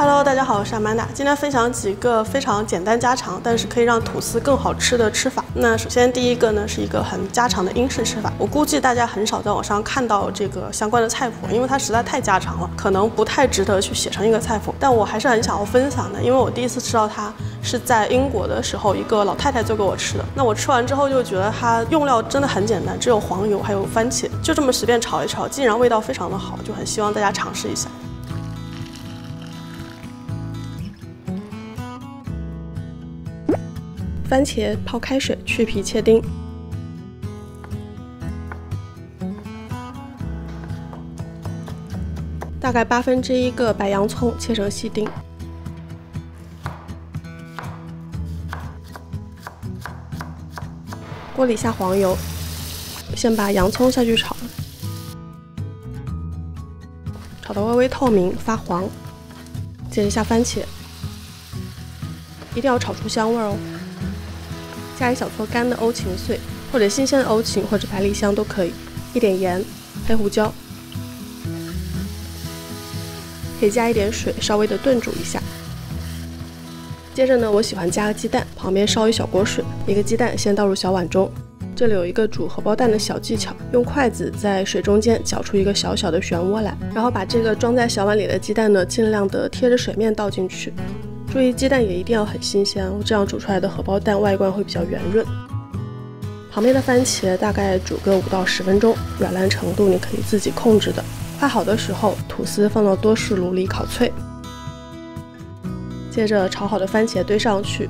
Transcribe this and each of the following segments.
Hello， 大家好，我是阿曼达。今天分享几个非常简单家常，但是可以让吐司更好吃的吃法。那首先第一个呢，是一个很家常的英式吃法。我估计大家很少在网上看到这个相关的菜谱，因为它实在太家常了，可能不太值得去写成一个菜谱。但我还是很想要分享的，因为我第一次吃到它是在英国的时候，一个老太太做给我吃的。那我吃完之后就觉得它用料真的很简单，只有黄油还有番茄，就这么随便炒一炒，竟然味道非常的好，就很希望大家尝试一下。番茄泡开水，去皮切丁。大概1/8个白洋葱切成细丁。锅里下黄油，先把洋葱下去炒，炒到微微透明发黄，接着下番茄，一定要炒出香味哦。加一小撮干的欧芹碎，或者新鲜的欧芹或者百里香都可以，一点盐、黑胡椒，可以加一点水，稍微的炖煮一下。接着呢，我喜欢加个鸡蛋，旁边烧一小锅水，一个鸡蛋先倒入小碗中。这里有一个煮荷包蛋的小技巧，用筷子在水中间搅出一个小小的漩涡来，然后把这个装在小碗里的鸡蛋呢，尽量的贴着水面倒进去。注意鸡蛋也一定要很新鲜哦，这样煮出来的荷包蛋外观会比较圆润。旁边的番茄大概煮个5到10分钟，软烂程度你可以自己控制的。快好的时候，吐司放到多士炉里烤脆。接着炒好的番茄堆上去，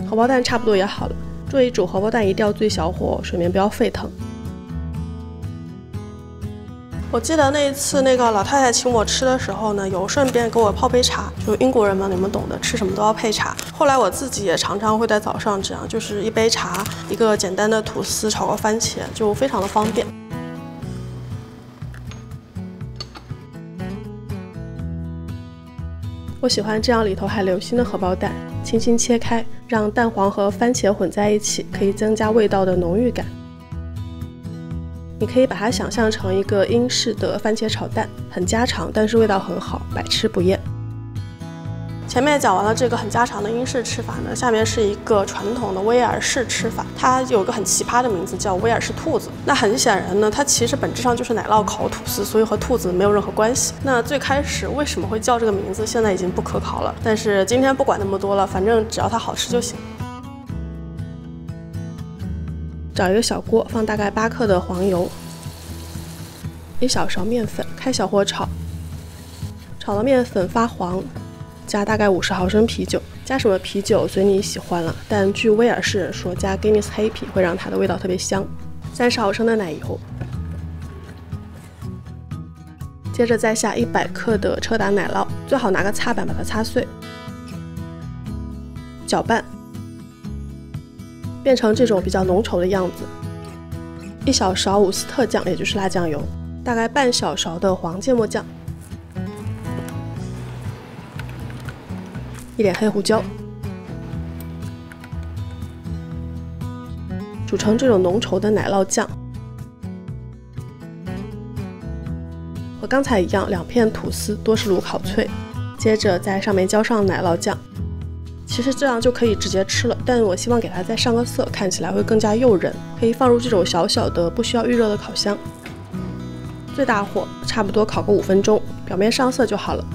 荷包蛋差不多也好了。注意煮荷包蛋一定要最小火，水面不要沸腾。我记得那一次那个老太太请我吃的时候呢，有顺便给我泡杯茶，就英国人嘛，你们懂的，吃什么都要配茶。后来我自己也常常会在早上这样，就是一杯茶，一个简单的吐司炒个番茄，就非常的方便。我喜欢这样里头还流心的荷包蛋，轻轻切开，让蛋黄和番茄混在一起，可以增加味道的浓郁感。你可以把它想象成一个英式的番茄炒蛋，很家常，但是味道很好，百吃不厌。前面讲完了这个很家常的英式吃法呢，下面是一个传统的威尔士吃法，它有个很奇葩的名字叫威尔士兔子。那很显然呢，它其实本质上就是奶酪烤吐司，所以和兔子没有任何关系。那最开始为什么会叫这个名字，现在已经不可考了。但是今天不管那么多了，反正只要它好吃就行。找一个小锅，放大概8克的黄油，1小勺面粉，开小火炒，炒到面粉发黄，加大概50毫升啤酒，加什么啤酒随你喜欢了，但据威尔士人说，加 Guinness 黑啤会让它的味道特别香。30毫升的奶油，接着再下100克的车打奶酪，最好拿个擦板把它擦碎，搅拌。变成这种比较浓稠的样子。1小勺伍斯特酱，也就是辣酱油，大概半小勺的黄芥末酱，1点黑胡椒，煮成这种浓稠的奶酪酱。和刚才一样，2片吐司多士炉烤脆，接着在上面浇上奶酪酱。其实这样就可以直接吃了，但我希望给它再上个色，看起来会更加诱人。可以放入这种小小的不需要预热的烤箱，最大火差不多烤个5分钟，表面上色就好了。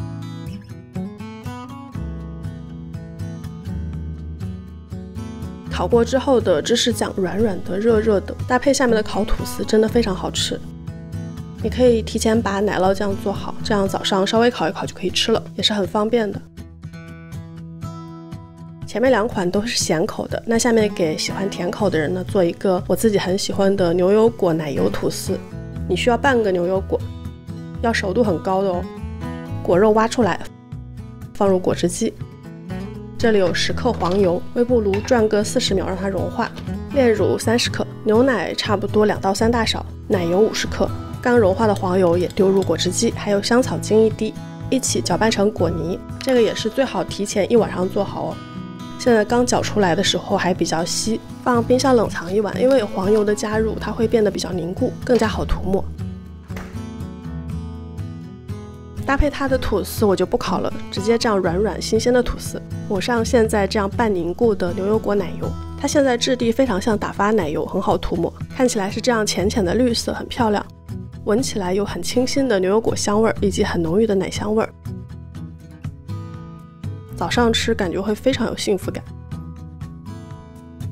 烤过之后的芝士酱软软的、热热的，搭配下面的烤吐司，真的非常好吃。你可以提前把奶酪酱做好，这样早上稍微烤一烤就可以吃了，也是很方便的。前面2款都是咸口的，那下面给喜欢甜口的人呢，做一个我自己很喜欢的牛油果奶油吐司。你需要半个牛油果，要熟度很高的哦。果肉挖出来，放入果汁机。这里有10克黄油，微波炉转个40秒让它融化。炼乳30克，牛奶差不多2到3大勺，奶油50克，刚融化的黄油也丢入果汁机，还有香草精1滴，一起搅拌成果泥。这个也是最好提前1晚上做好哦。现在刚搅出来的时候还比较稀，放冰箱冷藏1晚，因为有黄油的加入，它会变得比较凝固，更加好涂抹。搭配它的吐司我就不烤了，直接这样软软新鲜的吐司，抹上现在这样半凝固的牛油果奶油。它现在质地非常像打发奶油，很好涂抹，看起来是这样浅浅的绿色，很漂亮。闻起来有很清新的牛油果香味以及很浓郁的奶香味。早上吃感觉会非常有幸福感。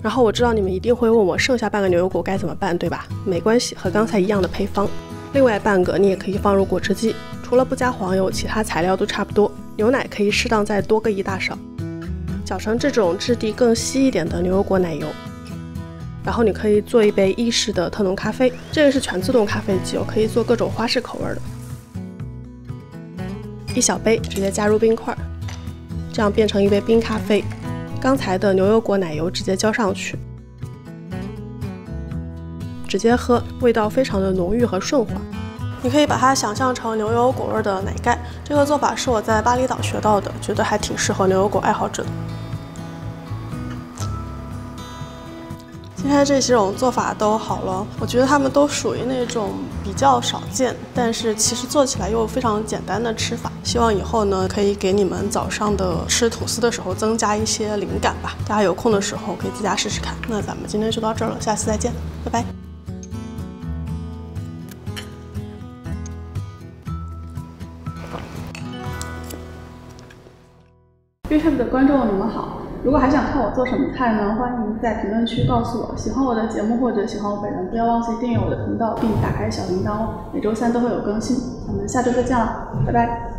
然后我知道你们一定会问我剩下半个牛油果该怎么办，对吧？没关系，和刚才一样的配方。另外半个你也可以放入果汁机，除了不加黄油，其他材料都差不多。牛奶可以适当再多个1大勺，搅成这种质地更稀一点的牛油果奶油。然后你可以做一杯意式的特浓咖啡，这个是全自动咖啡机，可以做各种花式口味的。1小杯直接加入冰块，这样变成一杯冰咖啡。刚才的牛油果奶油直接浇上去，直接喝，味道非常的浓郁和顺滑。你可以把它想象成牛油果味的奶盖，这个做法是我在巴厘岛学到的，觉得还挺适合牛油果爱好者的。今天这几种做法都好了，我觉得它们都属于那种比较少见，但是其实做起来又非常简单的吃法。希望以后呢，可以给你们早上的吃吐司的时候增加一些灵感吧。大家有空的时候可以在家试试看。那咱们今天就到这儿了，下次再见，拜拜。YouTube 的观众你们好，如果还想看我做什么菜呢，欢迎在评论区告诉我。喜欢我的节目或者喜欢我本人，不要忘记订阅我的频道并打开小铃铛哦，每周3都会有更新。咱们下周再见了，拜拜。